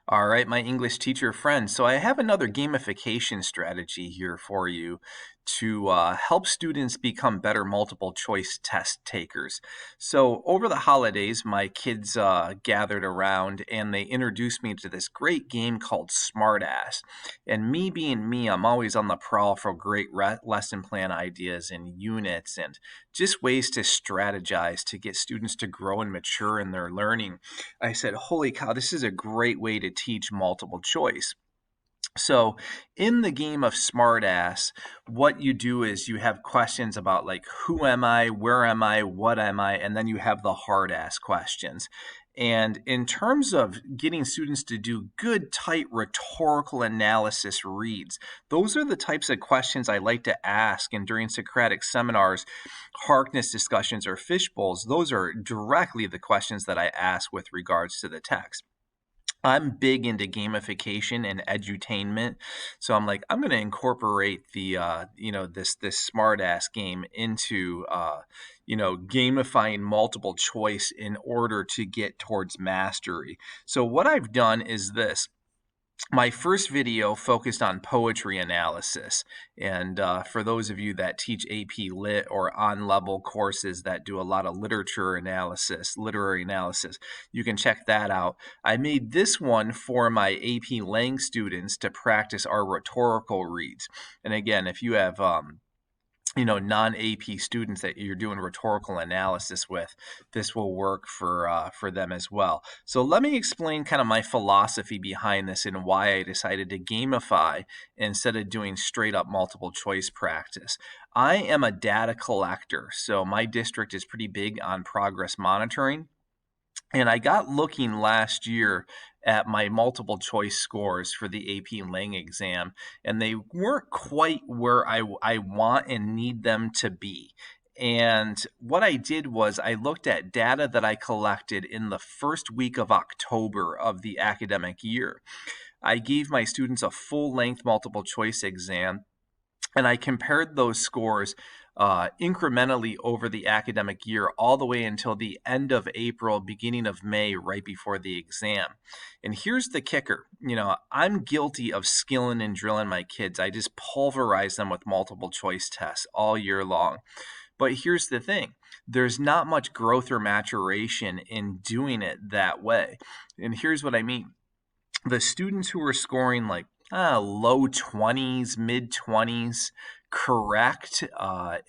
All right, my English teacher friends. So I have another gamification strategy here for you to help students become better multiple choice test takers. So over the holidays, my kids gathered around and they introduced me to this great game called Smartass. And me being me, I'm always on the prowl for great lesson plan ideas and units and just ways to strategize to get students to grow and mature in their learning. I said, holy cow, this is a great way to teach multiple choice. So in the game of Smartass, what you do is you have questions about like, who am I, where am I, what am I, and then you have the hard ass questions. And in terms of getting students to do good, tight rhetorical analysis reads, those are the types of questions I like to ask. And during Socratic seminars, Harkness discussions, or fishbowls, those are directly the questions that I ask with regards to the text. I'm big into gamification and edutainment, so I'm like, I'm going to incorporate the this smart ass game into gamifying multiple choice in order to get towards mastery. So what I've done is this. My first video focused on poetry analysis. And for those of you that teach AP Lit or on-level courses that do a lot of literary analysis, you can check that out. I made this one for my AP Lang students to practice our rhetorical reads. And again, if you have non-AP students that you're doing rhetorical analysis with, this will work for them as well. So let me explain kind of my philosophy behind this and why I decided to gamify instead of doing straight up multiple choice practice. I am a data collector, so my district is pretty big on progress monitoring. And I got looking last year at my multiple choice scores for the AP Lang exam, and they weren't quite where I want and need them to be. And what I did was I looked at data that I collected in the first week of October of the academic year. I gave my students a full length multiple choice exam, and I compared those scores incrementally over the academic year all the way until the end of April, beginning of May, right before the exam. And here's the kicker. I'm guilty of skilling and drilling my kids. I just pulverize them with multiple choice tests all year long. But here's the thing. There's not much growth or maturation in doing it that way. And here's what I mean. The students who were scoring like low 20s, mid 20s, correct,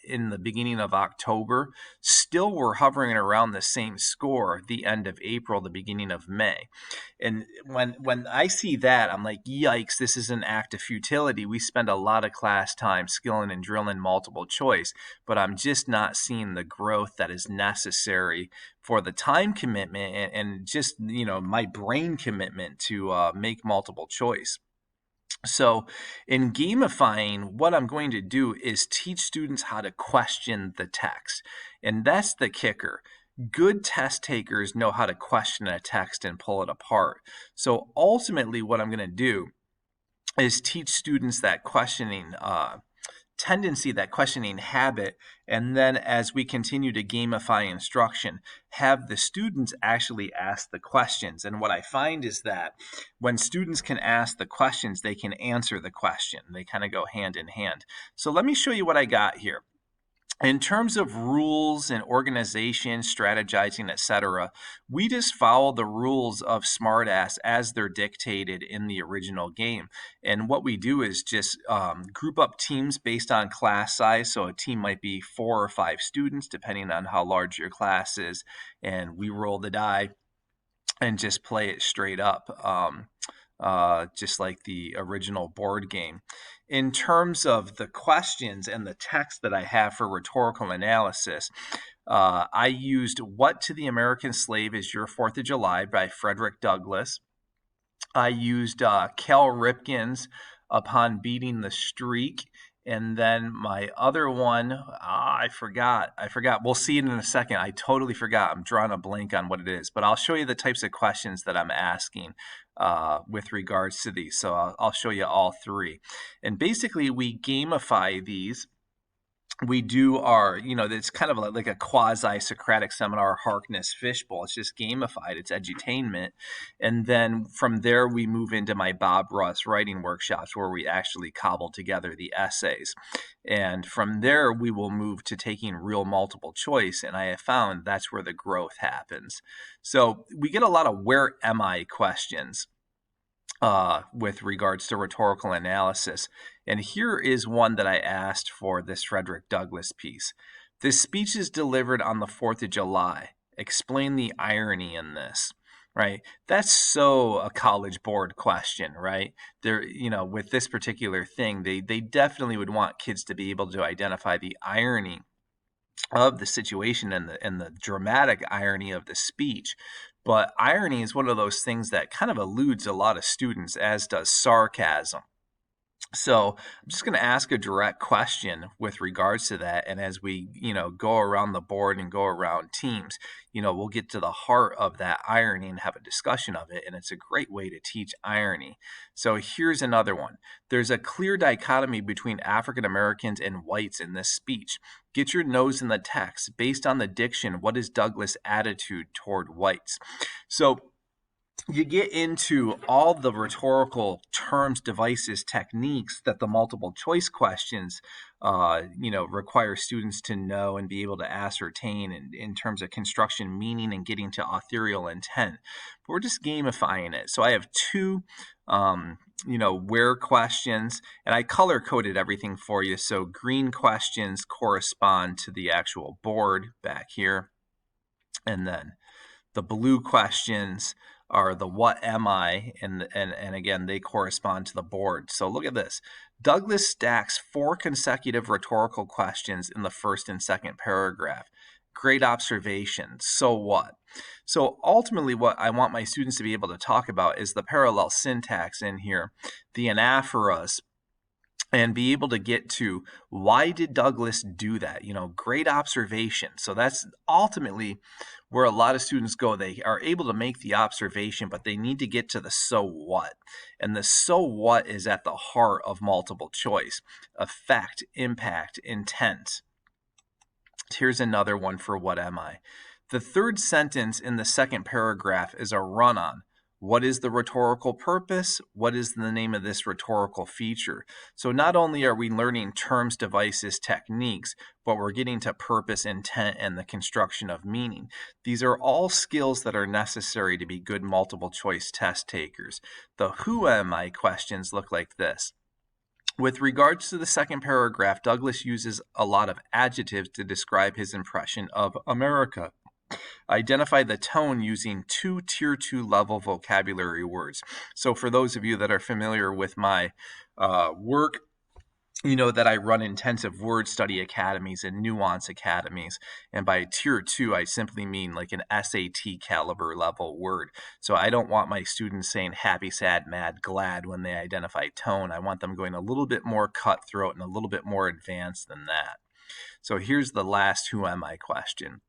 in the beginning of October, still were hovering around the same score the end of April, the beginning of May. And when I see that, I'm like, yikes, this is an act of futility. We spend a lot of class time skilling and drilling multiple choice, but I'm just not seeing the growth that is necessary for the time commitment and just my brain commitment to make multiple choice. So in gamifying, what I'm going to do is teach students how to question the text. And that's the kicker. Good test takers know how to question a text and pull it apart. So ultimately, what I'm going to do is teach students that questioning tendency, that questioning habit, and then as we continue to gamify instruction, have the students actually ask the questions. And what I find is that when students can ask the questions, they can answer the question. They kind of go hand in hand. So let me show you what I got here. In terms of rules and organization, strategizing, etc., we just follow the rules of Smartass as they're dictated in the original game. And what we do is just group up teams based on class size. So a team might be 4 or 5 students, depending on how large your class is. And we roll the die and just play it straight up. Just like the original board game. In terms of the questions and the text that I have for rhetorical analysis, I used What to the American Slave is Your 4th of July by Frederick Douglass. I used Cal Ripken's Upon Beating the Streak. And then my other one, I forgot. We'll see it in a second. I totally forgot. I'm drawing a blank on what it is. But I'll show you the types of questions that I'm asking with regards to these. So I'll show you all 3. And basically, we gamify these we do our, it's kind of like a quasi-Socratic seminar, Harkness Fishbowl. It's just gamified, it's edutainment. And then from there, we move into my Bob Ross writing workshops where we actually cobble together the essays. And from there, we will move to taking real multiple choice. And I have found that's where the growth happens. So we get a lot of where am I questions with regards to rhetorical analysis. And here is one that I asked for this Frederick Douglass piece. This speech is delivered on the 4th of July. Explain the irony in this, right? That's so a College Board question, right? There, with this particular thing, they definitely would want kids to be able to identify the irony of the situation and the dramatic irony of the speech. But irony is one of those things that kind of eludes a lot of students, as does sarcasm. So I'm just going to ask a direct question with regards to that. And as we, go around the board and go around teams, we'll get to the heart of that irony and have a discussion of it. And it's a great way to teach irony. So here's another one. There's a clear dichotomy between African Americans and whites in this speech. Get your nose in the text. Based on the diction, what is Douglas' attitude toward whites? So you get into all the rhetorical terms, devices, techniques that the multiple choice questions, require students to know and be able to ascertain in terms of construction meaning and getting to authorial intent. But we're just gamifying it. So I have two, where questions, and I color coded everything for you. So green questions correspond to the actual board back here. And then the blue questions are the what am I, and again, they correspond to the board. So look at this. Douglas stacks 4 consecutive rhetorical questions in the first and second paragraph. Great observation. So what? So ultimately, what I want my students to be able to talk about is the parallel syntax in here, the anaphoras, and be able to get to why did Douglas do that? Great observation. So that's ultimately where a lot of students go. They are able to make the observation, but they need to get to the so what. And the so what is at the heart of multiple choice. Effect, impact, intent. Here's another one for what am I? The third sentence in the second paragraph is a run-on. What is the rhetorical purpose? What is the name of this rhetorical feature? So not only are we learning terms, devices, techniques, but we're getting to purpose, intent, and the construction of meaning. These are all skills that are necessary to be good multiple choice test takers. The who am I questions look like this. With regards to the second paragraph, Douglas uses a lot of adjectives to describe his impression of America. Identify the tone using 2 tier 2 level vocabulary words. So for those of you that are familiar with my work, you know that I run intensive word study academies and nuance academies. And by tier 2, I simply mean like an SAT caliber level word. So I don't want my students saying happy, sad, mad, glad when they identify tone. I want them going a little bit more cutthroat and a little bit more advanced than that. So here's the last who am I question.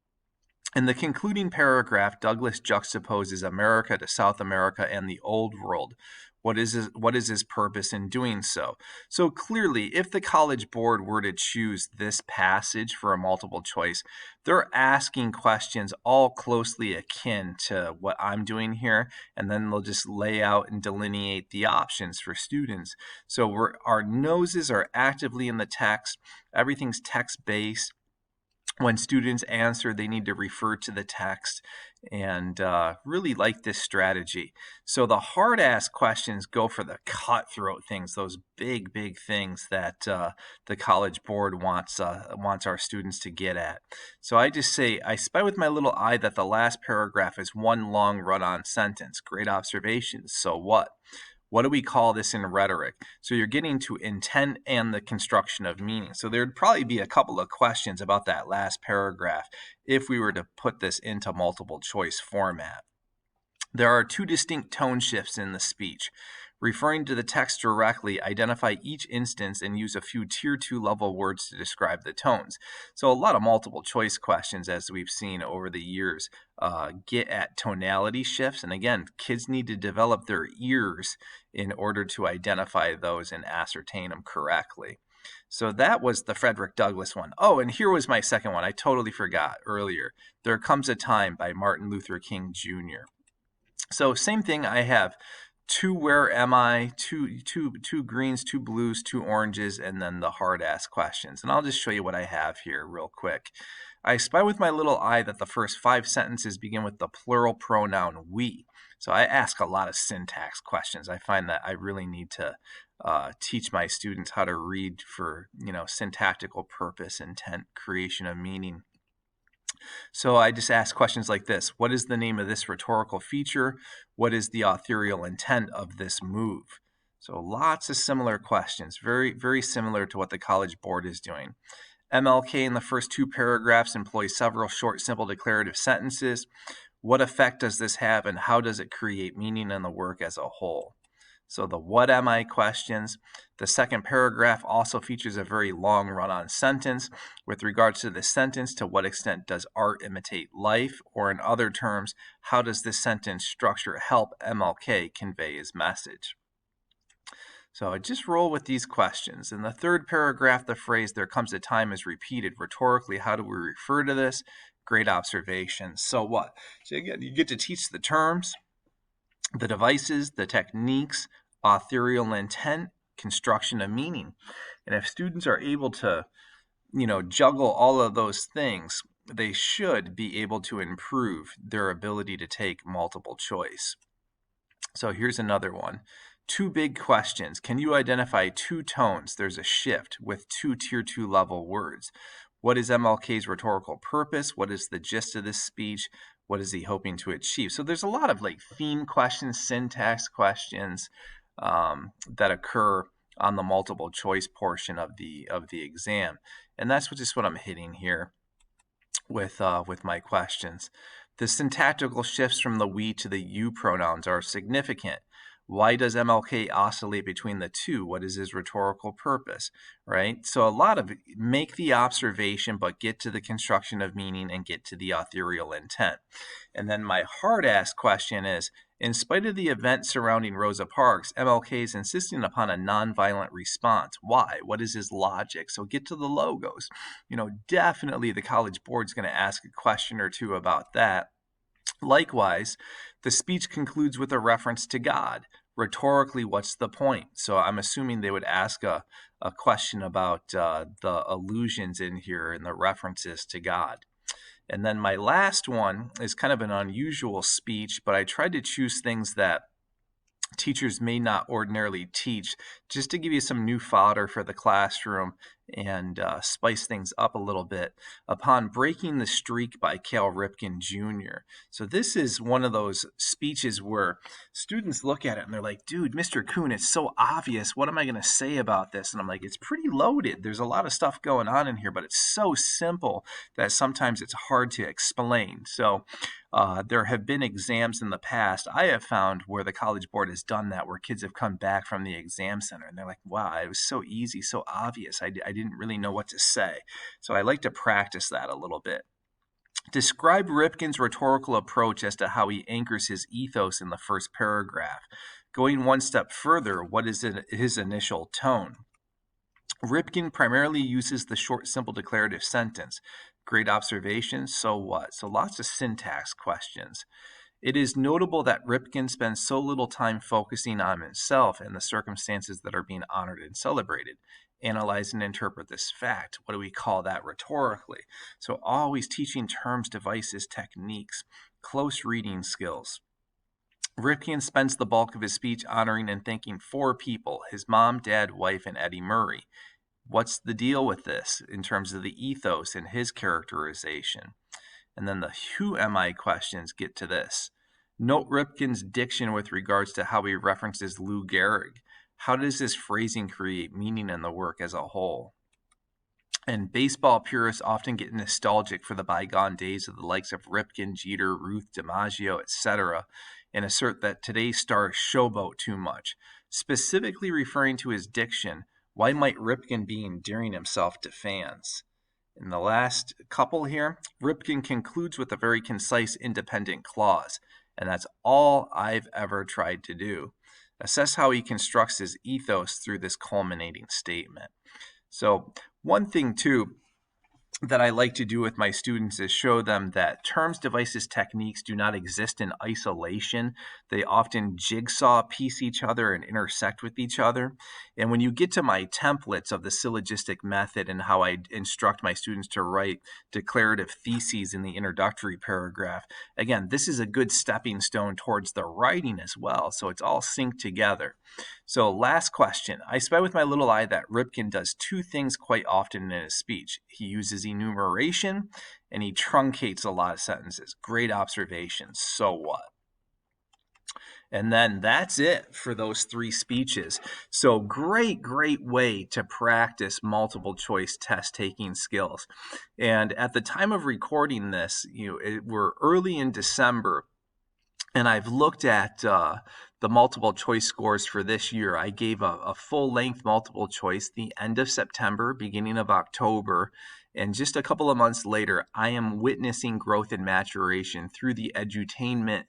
In the concluding paragraph, Douglas juxtaposes America to South America and the Old World. What is his purpose in doing so? So clearly, if the College Board were to choose this passage for a multiple choice, they're asking questions all closely akin to what I'm doing here, and then they'll just lay out and delineate the options for students. So our noses are actively in the text. Everything's text-based. When students answer, they need to refer to the text, and really like this strategy. So the hard-ass questions go for the cutthroat things, those big things that the College Board wants our students to get at. So I just say, I spy with my little eye that the last paragraph is one long run-on sentence. Great observations. So what? What do we call this in rhetoric? So you're getting to intent and the construction of meaning. So there'd probably be a couple of questions about that last paragraph if we were to put this into multiple choice format. There are 2 distinct tone shifts in the speech. Referring to the text directly, identify each instance and use a few tier 2 level words to describe the tones. So a lot of multiple choice questions, as we've seen over the years, get at tonality shifts. And again, kids need to develop their ears in order to identify those and ascertain them correctly. So that was the Frederick Douglass one. Oh, and here was my second one. I totally forgot earlier. There Comes a Time by Martin Luther King Jr. So same thing, I have two where am I, two greens, two blues, two oranges, and then the hard ass questions. And I'll just show you what I have here real quick. I spy with my little eye that the first 5 sentences begin with the plural pronoun we. So I ask a lot of syntax questions. I find that I really need to teach my students how to read for, syntactical purpose, intent, creation of meaning. So I just ask questions like this. What is the name of this rhetorical feature? What is the authorial intent of this move? So lots of similar questions, very, very similar to what the College Board is doing. MLK in the first 2 paragraphs employs several short, simple declarative sentences. What effect does this have, and how does it create meaning in the work as a whole? So the what am I questions. The second paragraph also features a very long run-on sentence. With regards to this sentence, to what extent does art imitate life? Or in other terms, how does this sentence structure help MLK convey his message? So I just roll with these questions. In the third paragraph, the phrase "there comes a time" is repeated. Rhetorically, how do we refer to this? Great observation. So what? So again, you get to teach the terms, the devices, the techniques, authorial intent, construction of meaning. And if students are able to, juggle all of those things, they should be able to improve their ability to take multiple choice. So here's another one. 2 big questions. Can you identify 2 tones? There's a shift with 2 tier 2 level words. What is MLK's rhetorical purpose? What is the gist of this speech? What is he hoping to achieve? So there's a lot of theme questions, syntax questions that occur on the multiple choice portion of the exam, and that's just what I'm hitting here with my questions. The syntactical shifts from the we to the you pronouns are significant. Why does MLK oscillate between the two? What is his rhetorical purpose, right? So a lot of make the observation, but get to the construction of meaning and get to the authorial intent. And then my hard-ass question is, in spite of the event surrounding Rosa Parks, MLK is insisting upon a nonviolent response. Why? What is his logic? So get to the logos. Definitely the College Board's going to ask a question or two about that. Likewise, the speech concludes with a reference to God. Rhetorically, what's the point? So I'm assuming they would ask a question about the allusions in here and the references to God. And then my last one is kind of an unusual speech, but I tried to choose things that teachers may not ordinarily teach, just to give you some new fodder for the classroom and spice things up a little bit. Upon Breaking the Streak by Cal Ripken Jr. So this is one of those speeches where students look at it and they're like, dude, Mr. Kuhn, it's so obvious. What am I going to say about this? And I'm like, it's pretty loaded. There's a lot of stuff going on in here, but it's so simple that sometimes it's hard to explain. So there have been exams in the past I have found where the College Board has done that, where kids have come back from the exam center and they're like, wow, it was so easy, so obvious. I didn't really know what to say. So I like to practice that a little bit. Describe Ripken's rhetorical approach as to how he anchors his ethos in the first paragraph. Going one step further, what is his initial tone? Ripken primarily uses the short, simple declarative sentence. Great observation, so what? So lots of syntax questions. It is notable that Ripken spends so little time focusing on himself and the circumstances that are being honored and celebrated. Analyze and interpret this fact. What do we call that rhetorically? So always teaching terms, devices, techniques, close reading skills. Ripken spends the bulk of his speech honoring and thanking 4 people, his mom, dad, wife, and Eddie Murray. What's the deal with this in terms of the ethos and his characterization? And then the who am I questions get to this. Note Ripken's diction with regards to how he references Lou Gehrig. How does this phrasing create meaning in the work as a whole? And baseball purists often get nostalgic for the bygone days of the likes of Ripken, Jeter, Ruth, DiMaggio, etc., and assert that today's stars showboat too much. Specifically referring to his diction, why might Ripken be endearing himself to fans? In the last couple here, Ripken concludes with a very concise independent clause, and that's all I've ever tried to do. Assess how he constructs his ethos through this culminating statement. So one thing too that I like to do with my students is show them that terms, devices, techniques do not exist in isolation. They often jigsaw piece each other and intersect with each other. And when you get to my templates of the syllogistic method and how I instruct my students to write declarative theses in the introductory paragraph, again, this is a good stepping stone towards the writing as well. So it's all synced together. So last question. I spy with my little eye that Ripken does two things quite often in his speech. He uses enumeration and he truncates a lot of sentences. Great observation. So what? And then that's it for those three speeches. So great way to practice multiple choice test taking skills. And at the time of recording this, we're early in December, and I've looked at the multiple choice scores for this year. I gave a full length multiple choice the end of September, beginning of October, and just a couple of months later, I am witnessing growth and maturation through the edutainment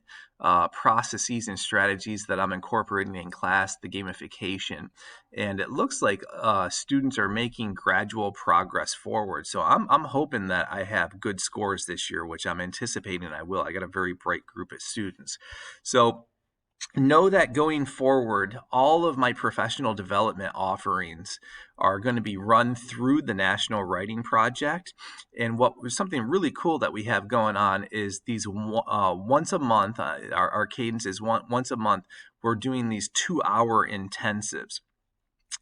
processes and strategies that I'm incorporating in class, the gamification. And it looks like students are making gradual progress forward. So I'm hoping that I have good scores this year, which I'm anticipating I will. I got a very bright group of students. So know that going forward, all of my professional development offerings are going to be run through the National Writing Project. And what was something really cool that we have going on is these once a month, our cadence is once a month, we're doing these 2-hour intensives.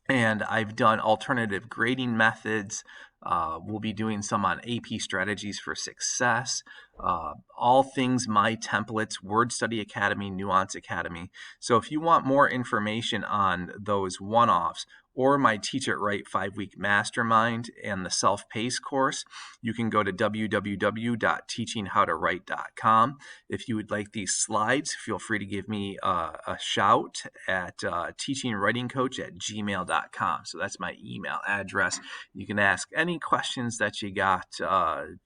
And I've done alternative grading methods. We'll be doing some on AP strategies for success, all things my templates, Word Study Academy, Nuance Academy. So if you want more information on those one-offs or my Teach It Right 5-week mastermind and the self-paced course, you can go to www.teachinghowtowrite.com. If you would like these slides, feel free to give me a shout at teachingwritingcoach@gmail.com. So that's my email address. You can ask any questions that you got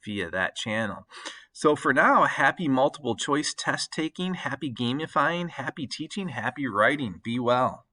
via that channel. So for now, happy multiple choice test taking, happy gamifying, happy teaching, happy writing. Be well.